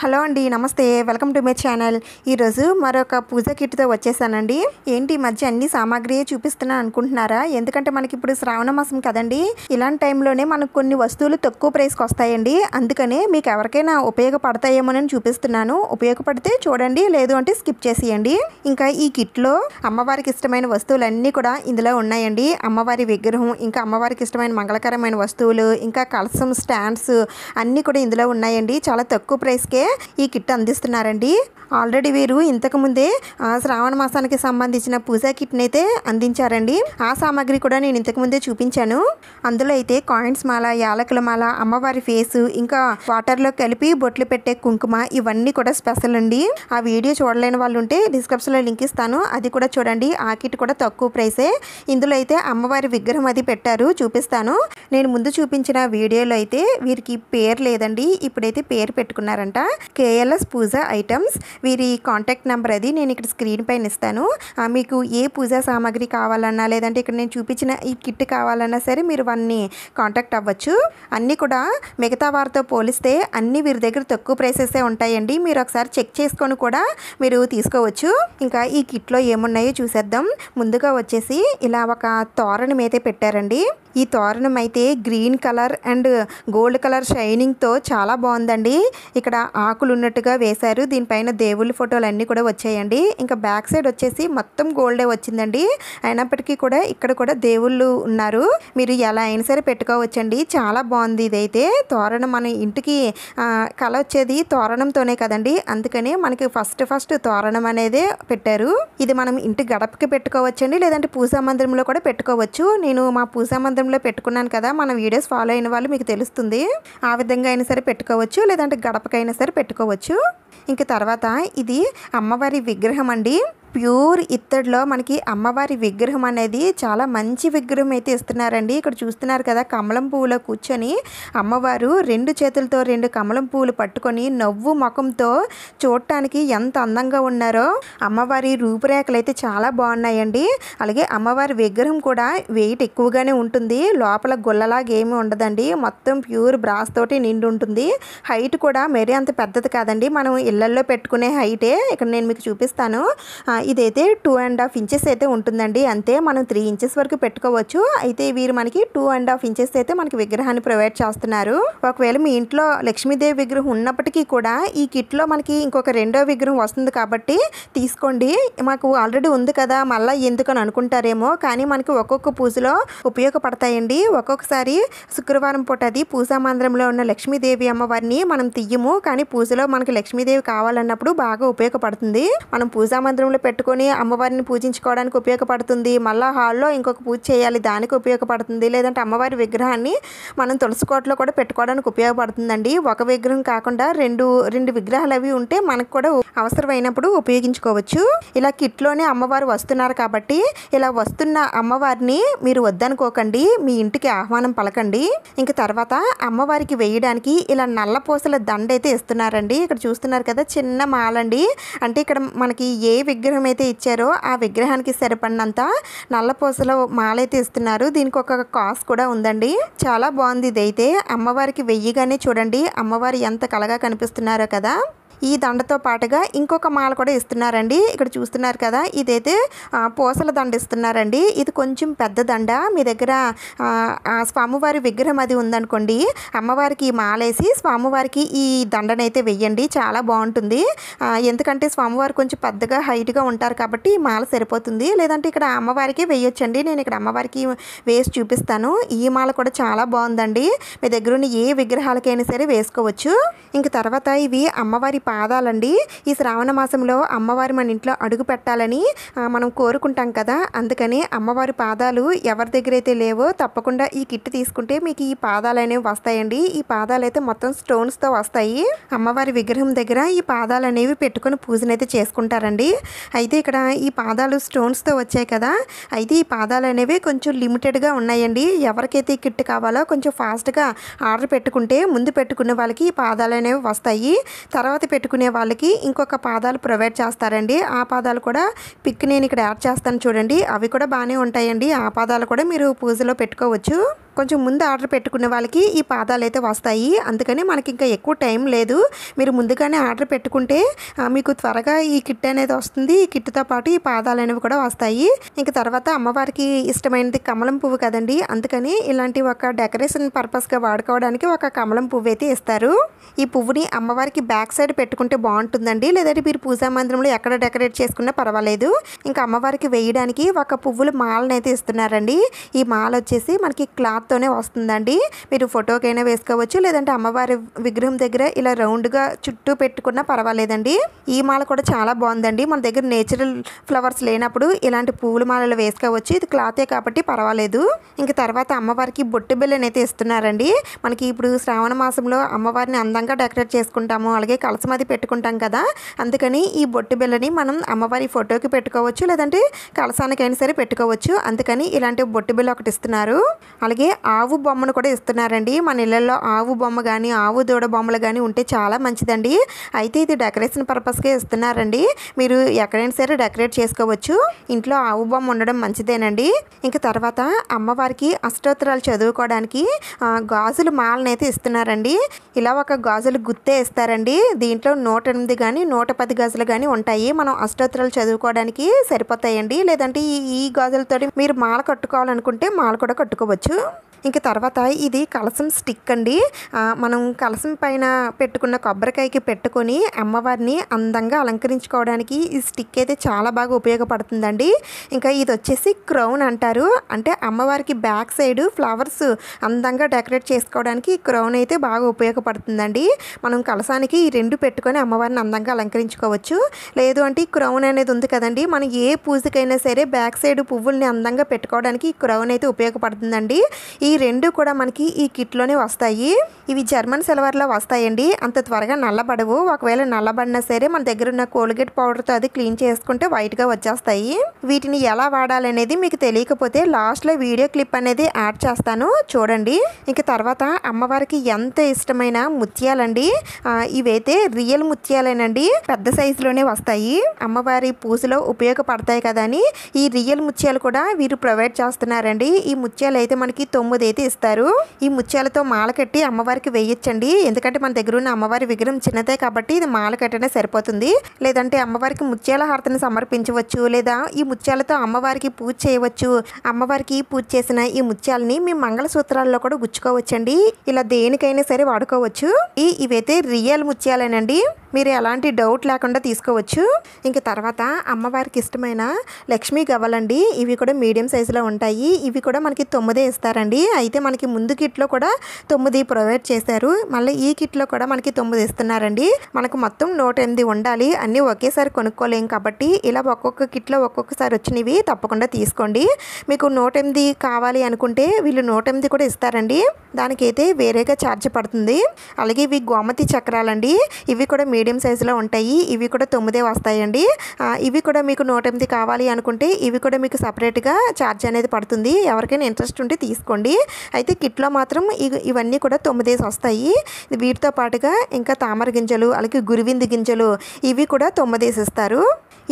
Hello అండి, నమస్తే. Welcome to my channel. ఈరోజు మరొక పూజ కిట్తో వచ్చేసానండి. ఏంటి ఈ మధ్య అన్ని సామాగ్రి చూపిస్తున్నా అనుకుంటున్నారా? ఎందుకంటే మనకి ఇప్పుడు శ్రావణ మాసం కదండి. ఇలాంటి టైంలోనే మనకు కొన్ని వస్తువులు తక్కువ ప్రైస్కి వస్తాయండి. అందుకనే మీకు ఎవరికైనా ఉపయోగపడతాయేమోనని చూపిస్తున్నాను. ఉపయోగపడితే చూడండి, లేదు అంటే స్కిప్ చేసేయండి. ఇంకా ఈ కిట్లో అమ్మవారికి ఇష్టమైన వస్తువులన్నీ కూడా ఇందులో ఉన్నాయండి. అమ్మవారి విగ్రహం, ఇంకా అమ్మవారికి ఇష్టమైన మంగళకరమైన వస్తువులు, ఇంకా కలసం స్టాండ్స్ అన్నీ కూడా ఇందులో ఉన్నాయండి. చాలా తక్కువ ప్రైస్కే ఈ కిట్ అందిస్తున్నారండి. ఆల్రెడీ వీరు ఇంతకుముందే శ్రావణ మాసానికి సంబంధించిన పూజా కిట్ని అయితే అందించారండి. ఆ సామాగ్రి కూడా నేను ఇంతకుముందే చూపించాను. అందులో అయితే కాయిన్స్ మాల, యాలకుల మాల, అమ్మవారి ఫేసు, ఇంకా వాటర్లో కలిపి బొట్లు పెట్టే కుంకుమ, ఇవన్నీ కూడా స్పెషల్ అండి. ఆ వీడియో చూడలేని వాళ్ళు ఉంటే డిస్క్రిప్షన్లో లింక్ ఇస్తాను, అది కూడా చూడండి. ఆ కిట్ కూడా తక్కువ ప్రైసే. ఇందులో అయితే అమ్మవారి విగ్రహం అది పెట్టారు, చూపిస్తాను. నేను ముందు చూపించిన వీడియోలో అయితే వీరికి పేరు లేదండి, ఇప్పుడైతే పేరు పెట్టుకున్నారంట. కేఎల్ఎస్ పూజ ఐటమ్స్. వీరి కాంటాక్ట్ నెంబర్ అది నేను ఇక్కడ స్క్రీన్ పైన ఇస్తాను. మీకు ఏ పూజా సామాగ్రి కావాలన్నా, లేదంటే ఇక్కడ నేను చూపించిన ఈ కిట్ కావాలన్నా సరే మీరు వారిని కాంటాక్ట్ అవ్వచ్చు. అన్నీ కూడా మిగతా వారితో పోలిస్తే అన్నీ వీరి దగ్గర తక్కువ ప్రైసెసే ఉంటాయండి. మీరు ఒకసారి చెక్ చేసుకొని కూడా మీరు తీసుకోవచ్చు. ఇంకా ఈ కిట్లో ఏమున్నాయో చూసేద్దాం. ముందుగా వచ్చేసి ఇలా ఒక తోరణం అయితే పెట్టారండి. ఈ తోరణం అయితే green colour and gold colour షైనింగ్తో చాలా బాగుందండి. ఇక్కడ ఆకులు ఉన్నట్టుగా వేశారు. దీనిపైన దేవుళ్ళ ఫోటోలు అన్నీ కూడా వచ్చాయండి. ఇంకా బ్యాక్ సైడ్ వచ్చేసి మొత్తం గోల్డే వచ్చిందండి. అయినప్పటికీ కూడా ఇక్కడ కూడా దేవుళ్ళు ఉన్నారు. మీరు ఎలా అయినా సరే పెట్టుకోవచ్చండి. చాలా బాగుంది. ఇదైతే తోరణం మన ఇంటికి కళ వచ్చేది తోరణంతోనే కదండి. అందుకనే మనకి ఫస్ట్ తోరణం అనేదే పెట్టారు. ఇది మనం ఇంటి గడపకి పెట్టుకోవచ్చండి, లేదంటే పూజా మందిరంలో కూడా పెట్టుకోవచ్చు. నేను మా పూజా మందిరంలో పెట్టుకున్నాను కదా, మన వీడియోస్ ఫాలో అయిన వాళ్ళు మీకు తెలుస్తుంది. ఆ విధంగా అయినా సరే పెట్టుకోవచ్చు, లేదంటే గడపకైనా సరే పెట్టుకోవచ్చు. ఇంక తర్వాత ఇది అమ్మవారి విగ్రహం అండి. ప్యూర్ ఇత్తడిలో మనకి అమ్మవారి విగ్రహం అనేది చాలా మంచి విగ్రహం అయితే ఇస్తున్నారండి. ఇక్కడ చూస్తున్నారు కదా, కమలం పువ్వులో కూర్చొని అమ్మవారు 2 చేతులతో 2 కమలం పువ్వులు పట్టుకొని నవ్వు ముఖంతో చూడటానికి ఎంత అందంగా ఉన్నారో. అమ్మవారి రూపురేఖలు అయితే చాలా బాగున్నాయండి. అలాగే అమ్మవారి విగ్రహం కూడా వెయిట్ ఎక్కువగానే ఉంటుంది. లోపల గుల్లలాగా ఏమీ ఉండదండి. మొత్తం ప్యూర్ బ్రాస్ తోటి నిండి ఉంటుంది. హైట్ కూడా మరీ అంత పెద్దది కాదండి, మనం ఇళ్లల్లో పెట్టుకునే హైటే. ఇక్కడ నేను మీకు చూపిస్తాను. ఇదైతే 2.5 ఇంచెస్ అయితే ఉంటుందండి. అంతే, మనం 3 ఇంచెస్ వరకు పెట్టుకోవచ్చు. అయితే వీరు మనకి 2.5 ఇంచెస్ అయితే మనకి విగ్రహాన్ని ప్రొవైడ్ చేస్తున్నారు. ఒకవేళ మీ ఇంట్లో లక్ష్మీదేవి విగ్రహం ఉన్నప్పటికీ కూడా ఈ కిట్లో మనకి ఇంకొక రెండో విగ్రహం వస్తుంది కాబట్టి తీసుకోండి. మాకు ఆల్రెడీ ఉంది కదా, మళ్ళీ ఎందుకని అనుకుంటారేమో, కానీ మనకి ఒక్కొక్క పూజలో ఉపయోగపడతాయండి. ఒక్కొక్కసారి శుక్రవారం పూట అది పూజా మందిరంలో ఉన్న లక్ష్మీదేవి అమ్మవారిని మనం తీయము, కానీ పూజలో మనకి లక్ష్మీదేవి కావాలన్నప్పుడు బాగా ఉపయోగపడుతుంది. మనం పూజా మందిరంలో పెట్టుకొని అమ్మవారిని పూజించుకోవడానికి ఉపయోగపడుతుంది. మళ్ళీ హాల్లో ఇంకొక పూజ చేయాలి, దానికి ఉపయోగపడుతుంది. లేదంటే అమ్మవారి విగ్రహాన్ని మనం తులసి కోటలో కూడా పెట్టుకోవడానికి ఉపయోగపడుతుందండి. ఒక విగ్రహం కాకుండా రెండు విగ్రహాలు అవి ఉంటే మనకు కూడా అవసరమైనప్పుడు ఉపయోగించుకోవచ్చు. ఇలా కిట్లోనే అమ్మవారు వస్తున్నారు కాబట్టి ఇలా వస్తున్న అమ్మవారిని మీరు వద్దనుకోకండి, మీ ఇంటికి ఆహ్వానం పలకండి. ఇంక తర్వాత అమ్మవారికి వేయడానికి ఇలా నల్ల పూసల దండ అయితే ఇస్తున్నారండి. ఇక్కడ చూస్తున్నారు కదా, చిన్న మాలండి. అంటే ఇక్కడ మనకి ఏ విగ్రహం అయితే ఇచ్చారో ఆ విగ్రహానికి సరిపడినంత నల్లపూసల మాల అయితే ఇస్తున్నారు. దీనికి ఒక కాస్ట్ కూడా ఉందండి. చాలా బాగుంది. ఇదైతే అమ్మవారికి వెయ్యగానే చూడండి అమ్మవారు ఎంత కళగా కనిపిస్తున్నారో కదా. ఈ దండతో పాటుగా ఇంకొక మాల కూడా ఇస్తున్నారండి. ఇక్కడ చూస్తున్నారు కదా, ఇదైతే పూసల దండ ఇస్తున్నారండి. ఇది కొంచెం పెద్ద దండ. మీ దగ్గర స్వామివారి విగ్రహం అది ఉందనుకోండి, అమ్మవారికి ఈ మాలేసి స్వామివారికి ఈ దండనైతే వెయ్యండి, చాలా బాగుంటుంది. ఎందుకంటే స్వామివారు కొంచెం పెద్దగా హైట్గా ఉంటారు కాబట్టి ఈ మాల సరిపోతుంది. లేదంటే ఇక్కడ అమ్మవారికి వేయొచ్చండి. నేను ఇక్కడ అమ్మవారికి వేసి చూపిస్తాను. ఈ మాల కూడా చాలా బాగుందండి. మీ దగ్గర ఉన్న ఏ విగ్రహాలకైనా సరే వేసుకోవచ్చు. ఇంక తర్వాత ఇవి అమ్మవారి పాదాలండి. ఈ శ్రావణ మాసంలో అమ్మవారి మన ఇంట్లో అడుగు పెట్టాలని మనం కోరుకుంటాం కదా, అందుకని అమ్మవారి పాదాలు ఎవరి దగ్గర అయితే లేవో తప్పకుండా ఈ కిట్ తీసుకుంటే మీకు ఈ పాదాలు అనేవి వస్తాయండి. ఈ పాదాలు అయితే మొత్తం స్టోన్స్తో వస్తాయి. అమ్మవారి విగ్రహం దగ్గర ఈ పాదాలు అనేవి పెట్టుకొని పూజనైతే చేసుకుంటారండి. అయితే ఇక్కడ ఈ పాదాలు స్టోన్స్తో వచ్చాయి కదా, అయితే ఈ పాదాలు అనేవి కొంచెం లిమిటెడ్గా ఉన్నాయండి. ఎవరికైతే ఈ కిట్ కావాలో కొంచెం ఫాస్ట్గా ఆర్డర్ పెట్టుకుంటే ముందు పెట్టుకునే వాళ్ళకి ఈ పాదాలు అనేవి వస్తాయి. తర్వాత పెట్టుకునే వాళ్ళకి ఇంకొక పాదాలు ప్రొవైడ్ చేస్తారండి. ఆ పాదాలు కూడా పిక్ నేను ఇక్కడ యాడ్ చేస్తాను చూడండి. అవి కూడా బాగానే ఉంటాయండి. ఆ పాదాలు కూడా మీరు పూజలో పెట్టుకోవచ్చు. కొంచెం ముందు ఆర్డర్ పెట్టుకునే వాళ్ళకి ఈ పాదాలు అయితే వస్తాయి. అందుకని మనకి ఇంకా ఎక్కువ టైం లేదు. మీరు ముందుగానే ఆర్డర్ పెట్టుకుంటే మీకు త్వరగా ఈ కిట్ అనేది వస్తుంది. ఈ కిట్తో పాటు ఈ పాదాలు అనేవి కూడా వస్తాయి. ఇంకా తర్వాత అమ్మవారికి ఇష్టమైనది కమలం పువ్వు కదండి, అందుకని ఇలాంటి ఒక డెకరేషన్ పర్పస్గా వాడుకోవడానికి ఒక కమలం పువ్వు అయితే ఇస్తారు. ఈ పువ్వుని అమ్మవారికి బ్యాక్ సైడ్ పెట్టుకుంటే బాగుంటుందండి, లేదంటే మీరు పూజా మందిరంలో ఎక్కడ డెకరేట్ చేసుకున్నా పర్వాలేదు. ఇంకా అమ్మవారికి వేయడానికి ఒక పువ్వుల మాలను అయితే ఇస్తున్నారండి. ఈ మాల వచ్చేసి మనకి క్లాత్తోనే వస్తుందండి. మీరు ఫోటోకైనా వేసుకోవచ్చు, లేదంటే అమ్మవారి విగ్రహం దగ్గర ఇలా రౌండ్గా చుట్టూ పెట్టుకున్నా పర్వాలేదండి. ఈ మాల కూడా చాలా బాగుందండి. మన దగ్గర నేచురల్ ఫ్లవర్స్ లేనప్పుడు ఇలాంటి పువ్వుల మాలలు వేసుకోవచ్చు. ఇది క్లాతే కాబట్టి పర్వాలేదు. ఇంకా తర్వాత అమ్మవారికి బొట్టు బిళ్ళని అయితే ఇస్తున్నారండి. మనకి ఇప్పుడు శ్రావణ మాసంలో అమ్మవారిని అందంగా డెకరేట్ చేసుకుంటాము, అలాగే కలసం అది పెట్టుకుంటాం కదా, అందుకని ఈ బొట్టు బిళ్ళని మనం అమ్మవారి ఫోటోకి పెట్టుకోవచ్చు, లేదంటే కలసానికైనా సరే పెట్టుకోవచ్చు. అందుకని ఇలాంటి బొట్టు బిళ్ళ ఒకటి ఇస్తున్నారు. అలాగే ఆవు బొమ్మను కూడా ఇస్తున్నారండి. మన ఇళ్ళల్లో ఆవు బొమ్మ కానీ ఆవు దూడ బొమ్మలు కానీ ఉంటే చాలా మంచిదండి. అయితే ఇది డెకరేషన్ పర్పస్గా ఇస్తున్నారండి. మీరు ఎక్కడైనా సరే డెకరేట్ చేసుకోవచ్చు. ఇంట్లో ఆవు బొమ్మ ఉండడం మంచిదేనండి. ఇంకా తర్వాత అమ్మవారికి అష్టోత్తరాలు చదువుకోవడానికి గాజుల మాలను అయితే ఇస్తున్నారండి. ఇలా ఒక గాజులు గుత్తే ఇస్తారండి. దీంట్లో 108 కానీ 110 గాజులు కానీ ఉంటాయి. మనం అష్టోత్తరాలు చదువుకోవడానికి సరిపోతాయండి. లేదంటే ఈ గాజులతో మీరు మాల కట్టుకోవాలనుకుంటే మాల కూడా కట్టుకోవచ్చు. ఇంక తర్వాత ఇది కలసం స్టిక్ అండి. మనం కలసం పైన పెట్టుకున్న కొబ్బరికాయకి పెట్టుకొని అమ్మవారిని అందంగా అలంకరించుకోవడానికి ఈ స్టిక్ అయితే చాలా బాగా ఉపయోగపడుతుందండి. ఇంకా ఇది వచ్చేసి క్రౌన్ అంటారు. అంటే అమ్మవారికి బ్యాక్ సైడ్ ఫ్లవర్స్ అందంగా డెకరేట్ చేసుకోవడానికి ఈ క్రౌన్ అయితే బాగా ఉపయోగపడుతుందండి. మనం కలసానికి ఈ రెండు పెట్టుకొని అమ్మవారిని అందంగా అలంకరించుకోవచ్చు. లేదు అంటే ఈ క్రౌన్ అనేది ఉంది కదండి, మనం ఏ పూజకైనా సరే బ్యాక్ సైడ్ పువ్వుల్ని అందంగా పెట్టుకోవడానికి ఈ క్రౌన్ అయితే ఉపయోగపడుతుందండి. ఈ రెండు కూడా మనకి ఈ కిట్లోనే వస్తాయి. ఇవి జర్మన్ సిల్వర్లో వస్తాయండి. అంత త్వరగా నల్లబడవు. ఒకవేళ నల్లబడినా సరే మన దగ్గర ఉన్న కోల్గేట్ పౌడర్తో అది క్లీన్ చేసుకుంటే వైట్గా వచ్చేస్తాయి. వీటిని ఎలా వాడాలనేది మీకు తెలియకపోతే లాస్ట్లో వీడియో క్లిప్ అనేది యాడ్ చేస్తాను, చూడండి. ఇంక తర్వాత అమ్మవారికి ఎంత ఇష్టమైన ముత్యాలండి. ఇవైతే రియల్ ముత్యాలేనండి. పెద్ద సైజులోనే వస్తాయి. అమ్మవారి పూజలో ఉపయోగపడతాయి కదా అని ఈ రియల్ ముత్యాలు కూడా వీరు ప్రొవైడ్ చేస్తున్నారండి. ఈ ముత్యాలు అయితే మనకి 9 అయితే ఇస్తారు. ఈ ముత్యాలతో మాల కట్టి అమ్మవారికి వేయొచ్చండి. ఎందుకంటే మన దగ్గర ఉన్న అమ్మవారి విగ్రహం చిన్నదే కాబట్టి ఇది మాల కట్టినా సరిపోతుంది. లేదంటే అమ్మవారికి ముత్యాల హారతిని సమర్పించవచ్చు, లేదా ఈ ముత్యాలతో అమ్మవారికి పూజ చేయవచ్చు. అమ్మవారికి పూజ చేసిన ఈ ముత్యాలని మీ మంగళసూత్రాల్లో కూడా గుచ్చుకోవచ్చండి. ఇలా దేనికైనా సరే వాడుకోవచ్చు. ఇవైతే రియల్ ముత్యాలేనండి. మీరు ఎలాంటి డౌట్ లేకుండా తీసుకోవచ్చు. ఇంక తర్వాత అమ్మవారికి ఇష్టమైన లక్ష్మీ గవ్వలండి. ఇవి కూడా మీడియం సైజులో ఉంటాయి. ఇవి కూడా మనకి 9 ఇస్తారండి. అయితే మనకి ముందు కిట్లో కూడా 9 ప్రొవైడ్ చేశారు. మళ్ళీ ఈ కిట్లో కూడా మనకి 9 ఇస్తున్నారండి. మనకు మొత్తం 108 ఉండాలి. అన్నీ ఒకేసారి కొనుక్కోలేం కాబట్టి ఇలా ఒక్కొక్క కిట్లో ఒక్కొక్కసారి వచ్చినవి తప్పకుండా తీసుకోండి. మీకు 108 కావాలి అనుకుంటే వీళ్ళు 108 కూడా ఇస్తారండి. దానికైతే వేరేగా ఛార్జ్ పడుతుంది. అలాగే ఇవి గోమతి చక్రాలండి. ఇవి కూడా మీడియం సైజులో ఉంటాయి. ఇవి కూడా 9 వస్తాయండి. ఇవి కూడా మీకు 108 కావాలి అనుకుంటే ఇవి కూడా మీకు సపరేట్గా ఛార్జ్ అనేది పడుతుంది. ఎవరికైనా ఇంట్రెస్ట్ ఉంటే తీసుకోండి. అయితే కిట్లో మాత్రం ఇవన్నీ కూడా 9 వస్తాయి. వీటితో పాటుగా ఇంకా తామర గింజలు, అలాగే గురివింది గింజలు ఇవి కూడా 9 ఇస్తారు.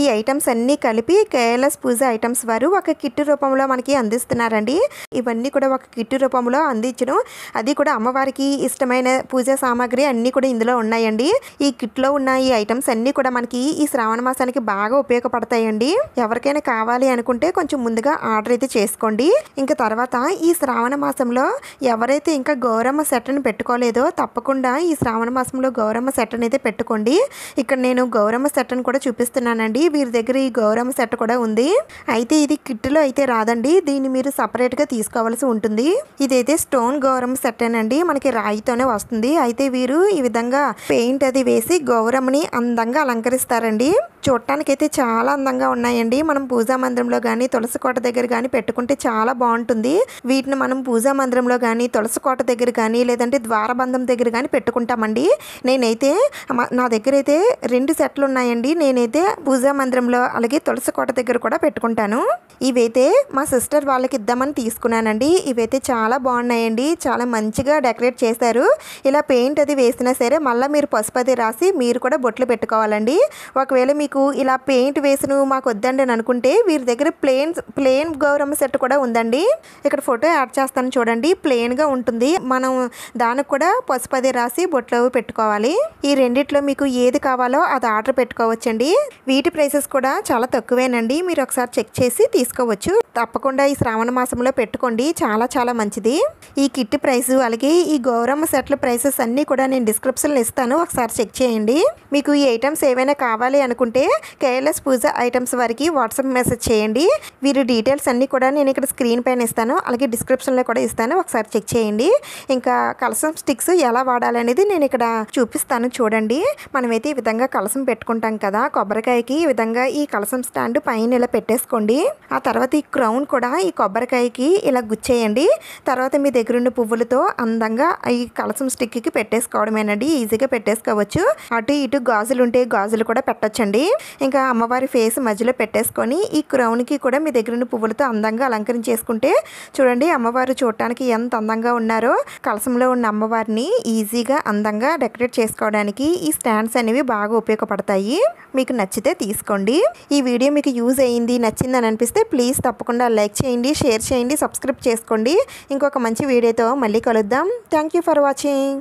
ఈ ఐటమ్స్ అన్నీ కలిపి కేఎల్ఎస్ పూజ ఐటమ్స్ వారు ఒక కిట్ రూపంలో మనకి అందిస్తున్నారండి. ఇవన్నీ కూడా ఒక కిట్ రూపంలో అందించడం, అది కూడా అమ్మవారికి ఇష్టమైన పూజా సామాగ్రి అన్నీ కూడా ఇందులో ఉన్నాయండి. ఈ కిట్లో ఉన్న ఈ ఐటమ్స్ అన్నీ కూడా మనకి ఈ శ్రావణ మాసానికి బాగా ఉపయోగపడతాయండి. ఎవరికైనా కావాలి అనుకుంటే కొంచెం ముందుగా ఆర్డర్ అయితే చేసుకోండి. ఇంకా తర్వాత ఈ శ్రావణ మాసంలో ఎవరైతే ఇంకా గౌరమ్మ సెట్ని పెట్టుకోలేదో తప్పకుండా ఈ శ్రావణ మాసంలో గౌరమ్మ సెట్ని అయితే పెట్టుకోండి. ఇక్కడ నేను గౌరమ్మ సెట్ని కూడా చూపిస్తున్నానండి. వీరి దగ్గర ఈ గౌరమ్మ సెట్ కూడా ఉంది. అయితే ఇది కిట్లో అయితే రాదండి. దీన్ని మీరు సపరేట్గా తీసుకోవాల్సి ఉంటుంది. ఇదైతే స్టోన్ గౌరమ్మ సెట్ అండి. మనకి రాయితోనే వస్తుంది. అయితే వీరు ఈ విధంగా పెయింట్ అది వేసి గౌరమ్మని అందంగా అలంకరిస్తారండి. చూడటానికైతే చాలా అందంగా ఉన్నాయండి. మనం పూజా మందిరంలో కానీ తులసి కోట దగ్గర కానీ పెట్టుకుంటే చాలా బాగుంటుంది. వీటిని మనం పూజా మందిరంలో కానీ తులసి కోట దగ్గర కానీ లేదంటే ద్వారబంధం దగ్గర కానీ పెట్టుకుంటామండి. నేనైతే నా దగ్గర అయితే 2 సెట్లు ఉన్నాయండి. నేనైతే పూజా పూజా మందిరంలో అలాగే తులసి కోట దగ్గర కూడా పెట్టుకుంటాను. ఇవైతే మా సిస్టర్ వాళ్ళకి ఇద్దామని తీసుకున్నానండి. ఇవైతే చాలా బాగున్నాయండి, చాలా మంచిగా డెకరేట్ చేశారు. ఇలా పెయింట్ అది వేసినా సరే మళ్ళీ మీరు పసుపు అది రాసి మీరు కూడా బొట్లు పెట్టుకోవాలండి. ఒకవేళ మీకు ఇలా పెయింట్ వేసిన మాకు వద్దండి అని అనుకుంటే వీరి దగ్గర ప్లెయిన్ గౌరమ్మ సెట్ కూడా ఉందండి. ఇక్కడ ఫోటో యాడ్ చేస్తాను చూడండి, ప్లెయిన్గా ఉంటుంది. మనం దానికి కూడా పసుపు అది రాసి బొట్లు పెట్టుకోవాలి. ఈ రెండిట్లో మీకు ఏది కావాలో అది ఆర్డర్ పెట్టుకోవచ్చండి. వీటి ప్రైసెస్ కూడా చాలా తక్కువేనండి, మీరు ఒకసారి చెక్ చేసి తీసుకోవచ్చు. తప్పకుండా ఈ శ్రావణ మాసంలో పెట్టుకోండి, చాలా చాలా మంచిది. ఈ కిట్ ప్రైస్ అలాగే ఈ గౌరమ్మ సెట్ల ప్రైసెస్ అన్నీ కూడా నేను డిస్క్రిప్షన్లో ఇస్తాను, ఒకసారి చెక్ చేయండి. మీకు ఈ ఐటమ్స్ ఏవైనా కావాలి అనుకుంటే కేఎల్ఎస్ పూజ ఐటమ్స్ వారికి వాట్సాప్ మెసేజ్ చేయండి. వీరి డీటెయిల్స్ అన్నీ కూడా నేను ఇక్కడ స్క్రీన్ పైన ఇస్తాను, అలాగే డిస్క్రిప్షన్లో కూడా ఇస్తాను, ఒకసారి చెక్ చేయండి. ఇంకా కలసం స్టిక్స్ ఎలా వాడాలనేది నేను ఇక్కడ చూపిస్తాను చూడండి. మనమైతే ఈ విధంగా కలసం పెట్టుకుంటాం కదా, కొబ్బరికాయకి ఈ విధంగా ఈ కలసం స్టాండ్ పైన ఇలా పెట్టేసుకోండి. ఆ తర్వాత ఈ క్రౌన్ కూడా ఈ కొబ్బరికాయకి ఇలా గుచ్చేయండి. తర్వాత మీ దగ్గర ఉన్న పువ్వులతో అందంగా ఈ కలసం స్టిక్కి పెట్టేసుకోవడమేనండి, ఈజీగా పెట్టేసుకోవచ్చు. అటు ఇటు గాజులు ఉంటే గాజులు కూడా పెట్టొచ్చండి. ఇంకా అమ్మవారి ఫేస్ మధ్యలో పెట్టేసుకొని ఈ క్రౌన్కి కూడా మీ దగ్గర ఉన్న పువ్వులతో అందంగా అలంకరించేసుకుంటే చూడండి అమ్మవారు చూడటానికి ఎంత అందంగా ఉన్నారో. కలసంలో ఉన్న అమ్మవారిని ఈజీగా అందంగా డెకరేట్ చేసుకోవడానికి ఈ స్టాండ్స్ అనేవి బాగా ఉపయోగపడతాయి. మీకు నచ్చితే తీసుకోండి. ఈ వీడియో మీకు యూజ్ అయ్యింది, నచ్చిందని అనిపిస్తే ప్లీజ్ తప్పకుండా లైక్ చేయండి, షేర్ చేయండి, సబ్స్క్రైబ్ చేసుకోండి. ఇంకొక మంచి వీడియోతో మళ్ళీ కలుద్దాం. Thank you for watching.